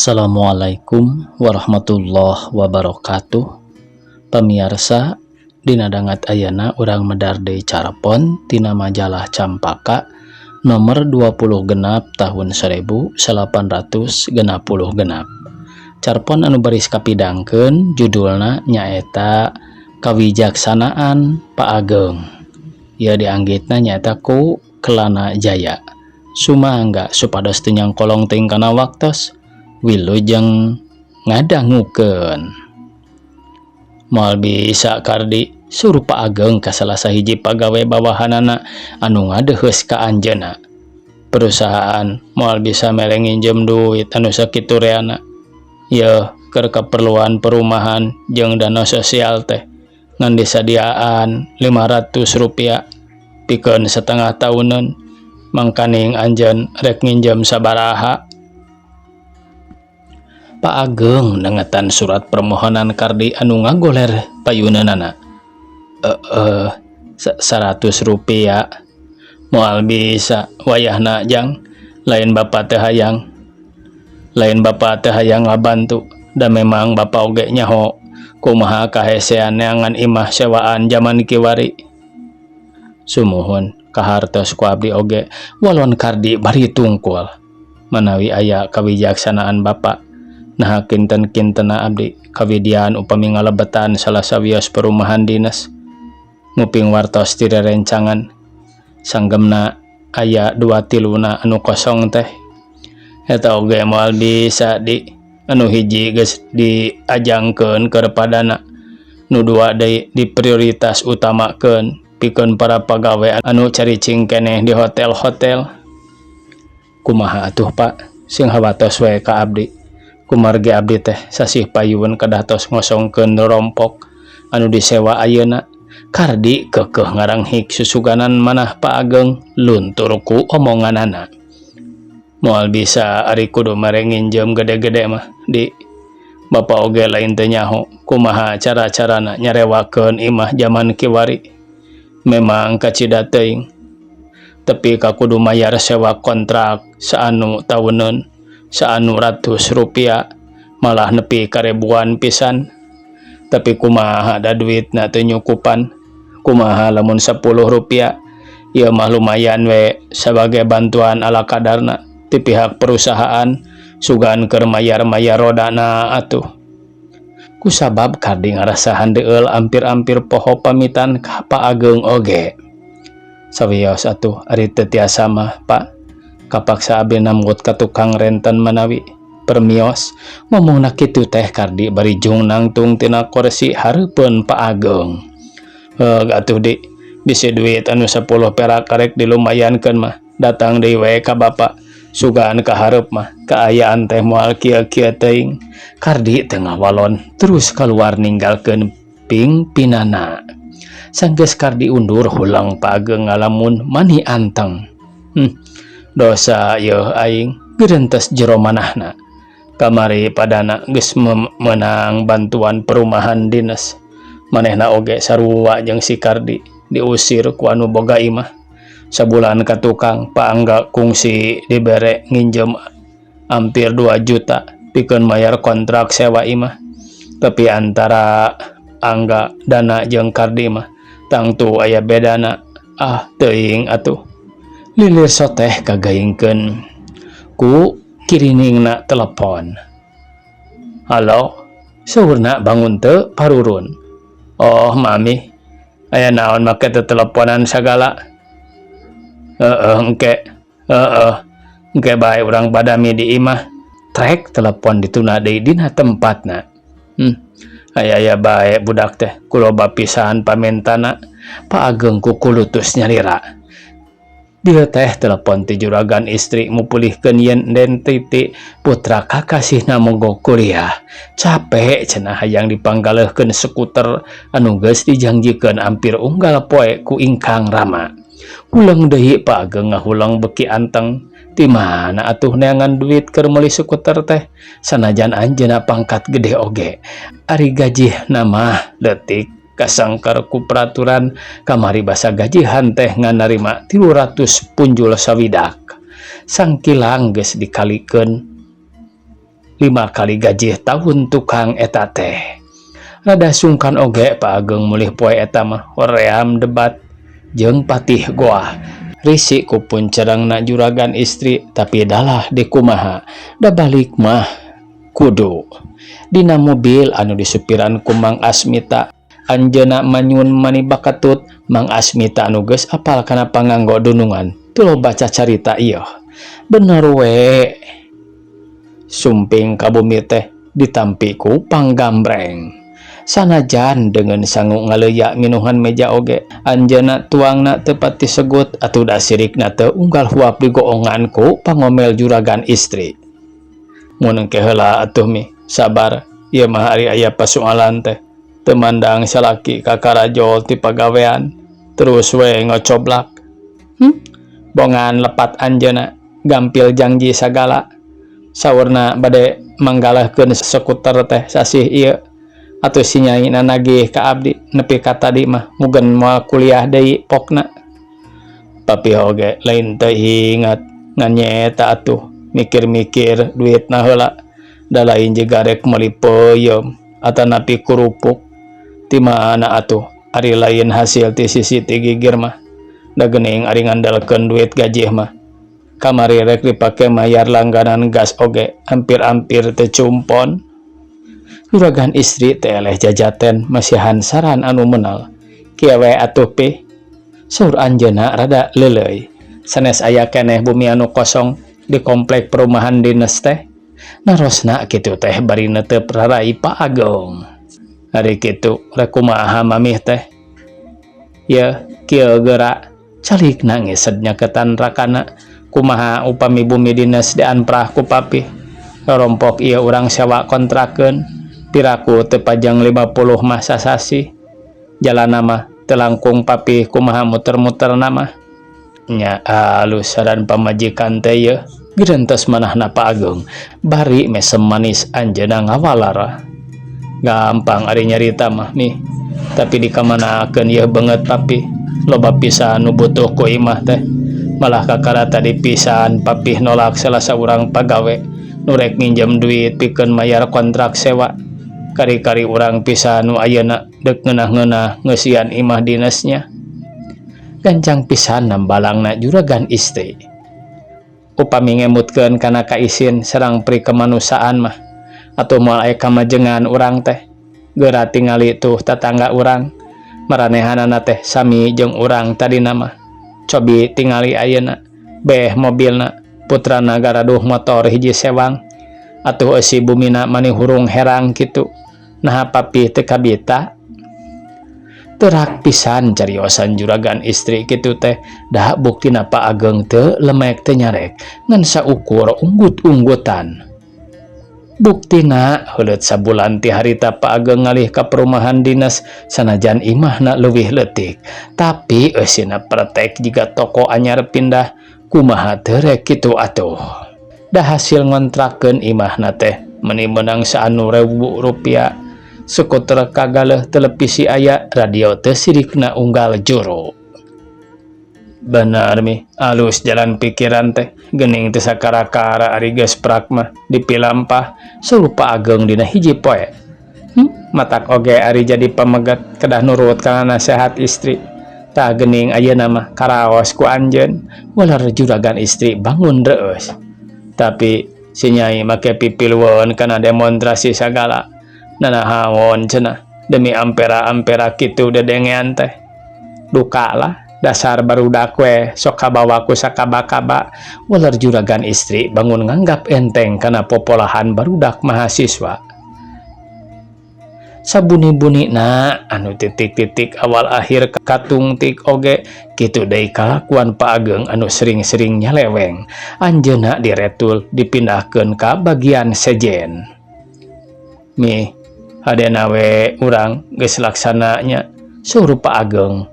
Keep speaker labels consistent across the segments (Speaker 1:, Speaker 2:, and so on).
Speaker 1: Assalamualaikum warahmatullahi wabarakatuh. Pamirsa, dina dangat ayana urang medar deui carpon tina majalah Campaka nomor 20 genap tahun 1860 genap. Carpon anu baris kapidangkeun judulna nyaeta Kawijaksanaan Pak Ageng. Ieu dianggitna nyaeta ku Kelana Jaya. Sumangga supados teu nyangkolong teuing kana waktos wilujeng ngadangukeun. Moal bisa kardi suruh Pak Ageng ka salah sahiji pagawe bawahanana anu ngadeuheus ka anjeunna. Perusahaan moal bisa mere nginjem duit anu sakitu reana. Yeuh keur keperluan perumahan jeung dana sosial teh ngan disadiaan Rp500 pikeun setengah tauneun. Mangkaning anjeun rek nginjem sabaraha? Pak Ageng nengetan surat permohonan kardi anu ngagoler payuneunana. Rp100 moal bisa wayahna jang, lain Bapak teh hayang ngabantu, da memang Bapak oge nyaho kumaha kahesean neangan imah sewaan zaman kiwari. Sumuhun kahartos ku abdi oge walon kardi bari tungkul manawi aya kawijaksanaan Bapak. Nah kinten-kintena abdi kawidian upami ngalebetan salah sawios perumahan dinas nguping wartos ti rerencangan sanggemna aya 2-3 anu kosong teh eta oge moal bisa di anu hiji geus diajangkeun kepadana, nu dua deui diprioritas utamakeun pikeun para pagawe anu caricing keneh di hotel-hotel. Kumaha atuh Pak, sing hawatos we ka abdi. Kumargi abdi teh sasih payun kadatos ngosongkeun rompok anu disewa ayeuna. Kardi keukeuh ngaranghik susuganan manah Pak Ageng luntur ku omonganana. Moal bisa ari kudu mere nginjem gede-gede mah di Bapak oge lain teu nyaho kumaha cara-carana nyarewakeun imah zaman kiwari. Memang kacida teuing, tapi kakudu mayar sewa kontrak saanu tauneun, saanu Rp100 malah nepi ka ribuan pisan. Tapi kumaha da duitna teu nyukupan, kumaha lamun Rp10 ieu mah lumayan we sebagai bantuan ala kadarna ti pihak perusahaan sugan keur mayar-mayar rodana atuh. Kusabab kardi ngarasahan deul ampir-ampir poho pamitan ka Pak Ageng oge. Sawios atuh ari teu tiasa mah Pak, kapaksa abdi namgut ka tukang renten manawi permios. Ngomongna kitu teh kardi bari jung nangtung tina kursi hareupeun Pak Ageng. Atuh di bisi duit anu 10 perak karek dilumayankeun mah datang deui we ka Bapak. Sugaan ka hareup mah kaayaan teh moal kieu-kieu teuing. Kardi teu ngawalon terus kaluar ninggalkeun pingpinana. Sanggeus kardi undur hulang Pak Ageng ngalamun mani anteng. Dosa yeuh aing geurentes jero manahna. Kamari padana geus meunang bantuan perumahan dinas. Manehna oge sarua jeung si kardi diusir ku anu boga imah. Sabulan ka tukang Pak Angga kungsi dibere nginjem hampir 2 juta pikeun mayar kontrak sewa imah. Tapi antara Angga dana jeung kardi mah tangtu aya bedana. Teuing atuh. Lilir soteh kagaingkeun ku kiriningna telepon. Halo, saurna bangun teu parurun. Oh mami, aya naon make teu teleponan sagala? Engke bae urang badami di imah. Trek telepon dituna deui dina tempatna. Aya bae budak teh kuloba pisan pamentana. Pak Ageng kukulutus nyarira. Dia teh telepon ti juragan istri mupulihkeun yen den Titi putra kakasihna mogok kuliah. Capek cenah hayang dipanggaleuhkeun skuter anu geus dijanjikeun ampir unggal poe ku ingkang Rama. Ulang deui Pak Ageng ngahulang beki anteng. Ti mana atuh neangan duit keur meuli skuter teh, sanajan anjeunna pangkat gede oge. Ari gajihna mah leutik kasangkar ku peraturan kamari basa gajihan teh nganarima 300 punjul sawidak. Sangkilang geus dikalikeun 5 kali gaji tahun tukang eta teh. Rada sungkan oge Pak Ageng mulih poe eta mah hoream debat jeung patih goah risik ku puncerengna juragan istri, tapi dalah dikumaha da balik mah kudu dina mobil anu disupiran ku Mang Asmita. Anjeuna manyun mani bakatut Mang Asmita anu geus apal kana panganggo dunungan teu baca carita ieu. Bener we, sumping kabumi teh ditampi ku panggambreng. Sanajan dengan sanggup ngaleyak minuhan meja oge, anjeuna tuangna teu pati segut atuh da sirikna teu unggal huap digoongan ku pangomel juragan istri. Mun engke heula atuh mi, sabar, ieu mah ari aya pasoalan teh. Teu mandang salaki kakarajol ti pagawean, terus we ngocoblak. Bongan lepat anjeuna, gampil janji sagala. Saurna bade manggalahkeun skuter teh sasih ieu. Atau si nyai nagih ka abdi nepi ka tadi mah mugen moal kuliah deui pokna. Papi oge lain teu ingat ngan nyaeta atuh mikir-mikir duitna heula da lain jiga rek meuli peuyeum atanapi kurupuk ti mana atuh ari lain hasil ti sisi ti gigir mah da geuning ari ngandalkeun duit gaji mah kamari rek dipake mayar langganan gas oge hampir-hampir teu cumpon. Juragan istri teh eleh jajaten masihan saran anu meunal. Kieu we atuh pi. Saur anjeunna rada leuleuy. Sanes aya keneh bumi anu kosong di komplek perumahan dinas teh. Narosna kitu teh bari neuteup rarai Pak Ageng. Ari kitu rek kumaha mamih teh? Ya, kieu geura calik nangis nyaketan rakana. Kumaha upami bumi dinas dianprah ku papi. Rompok ieu urang sewa kontrakeun. Piraku tepajang 50 mah sasasi. Jalan nama telangkung papi kumaha muter-muter nama. Nya alus saran pamajikan teh ye. Gerentos manahna Pak Ageng. Bari mesem manis anjeuna ngawalara. Gampang ari nyarita mah nih. Tapi dikamanakeun ye banget papi. Loba pisan nu butuh ku imah teh. Malah kakara tadi pisan papi nolak salah saurang pagawe. Nu rek minjem duit pikeun mayar kontrak sewa. Kari-kari urang pisan nu ayeuna deuk ngeunah-ngeunah ngeusian imah dinasnya. Gancang pisan nambalangna juragan istri. Upami ngemutkeun kana kaisin sareng pri kemanusiaan mah atuh moal aya kamajengan urang teh. Geura tingali tuh tatangga urang. Maranehanana teh sami jeung urang tadina mah. Cobi tingali ayeuna beh mobilna putrana garaduh motor hiji sewang. Atuh eusi bumina mani hurung herang kitu. Nah papi teu kabita. Terak pisan cariosan juragan istri kitu teh. Da buktina Pak Ageng teu lemek teu nyarek ngan saukur unggut-unggutan. Buktina heuleut sabulan ti harita Pak Ageng ngalih ka perumahan dinas sanajan imahna leuwih leutik. Tapi eusina pretek jiga toko anyar pindah kumaha teu rek kitu atuh. Da hasil ngontrakeun imahna teh meuni meunang saanu Rp1.000. Skuter kagaleh televisi aya, radio teh sirikna unggal juru. Benar mi, alus jalan pikiran teh, geuning teu sakara-kara ari geus prak mah dipilampah saur Pak Ageng dina hiji poe. Matak oge ari jadi pamegat kedah nurut kana nasihat istri. Tah geuning ayeuna mah karaos ku anjeun, walar juragan istri bangun reueus. Tapi si nyai make pipilweun kana demonstrasi sagala. Nanahaon cenah demi ampera-ampera kitu dedengean teh. Duka lah dasar barudak we sok kabawa ku sakaba-kaba. Walar juragan istri bangun nganggap enteng kana popolahan barudak mahasiswa. Sabuni-buni na anu titik-titik awal akhir katung tik oge kitu deui kalakuan Pak Ageng anu sering-sering nyaleweng. Anjeunna diretul dipindahkeun ka bagian sejen. Mi hadena we urang geus laksananya saur Pak Ageng.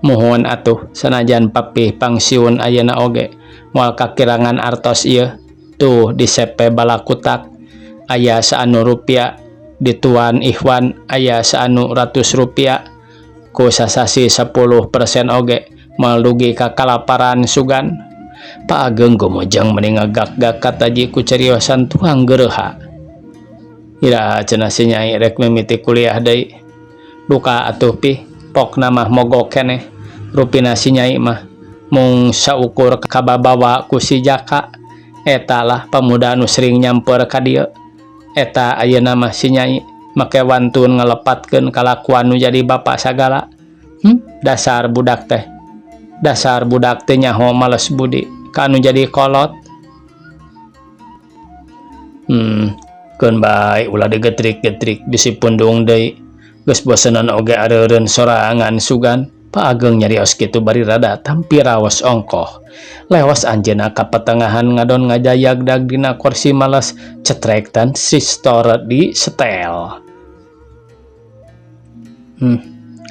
Speaker 1: Mohon atuh sanajan papi pangsiun ayeuna oge moal kakirangan artos ieu tuh di CP Balakutak aya saanu rupiah, di Tuan Ikhwan aya saanu Rp100 ku sasasi 10% oge moal dugi ka kalaparan sugan. Pak Ageng gomojang meningagak-gak kataji ku cariosan tuang gereha. Ira cenah si Nyai rek mimiti kuliah deui. Duka atuh pi, pokna mah mogok keneh. Rupina si Nyai mah mung saukur kababawa ku si Jaka. Eta lah pemuda anu sering nyamper ka dieu. Eta ayeuna mah si Nyai make wantun ngalepatkeun kalakuan nu jadi bapa sagala. Dasar budak teh. Dasar budak teh nyaho males budi. Kanu jadi kolot. Keun bae ulah digetrik-getrik bisi pundung deui. Geus bosenan oge areureun sorangan sugan. Pak Ageng nyarios kitu bari rada tampi raos ongkoh. Lewas anjeunna ka petengahan ngadon ngajayagdag dina kursi males cetrek dan sistor di setel.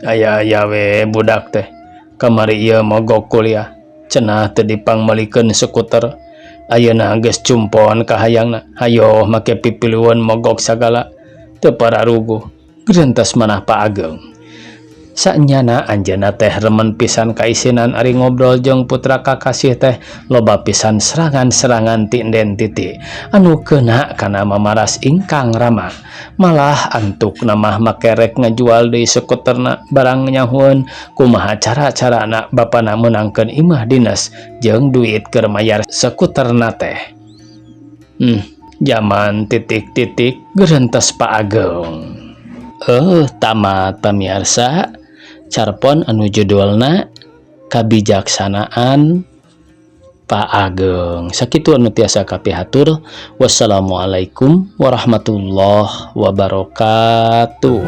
Speaker 1: Aya we budak teh. Kamari ieu mogok kuliah. Cenah teu dipangmelikeun skuter. Ayeuna geus cumpon ka hayangna. Hayo make pipilueun mogok sagala. Teu pararuguh. Geurentos manah Pak Ageng. Sanyana anjeunna teh remen pisan kaisinan ari ngobrol jeung putra kakasih teh loba pisan serangan-serangan ti enden titi anu keuna kana mamaras ingkang Rama. Malah antuk namah make rek ngajual deui skuterna barang nyahueun kumaha cara-carana bapana meunangkeun imah dinas jeung duit keur mayar skuterna teh. Zaman titik-titik geurentos Pak Ageng. Tamat pamirsa. Carpon anu judulna Kabijaksanaan Pak Ageng. Sakitu anu tiasa kapihatur. Wassalamualaikum warahmatullahi wabarakatuh.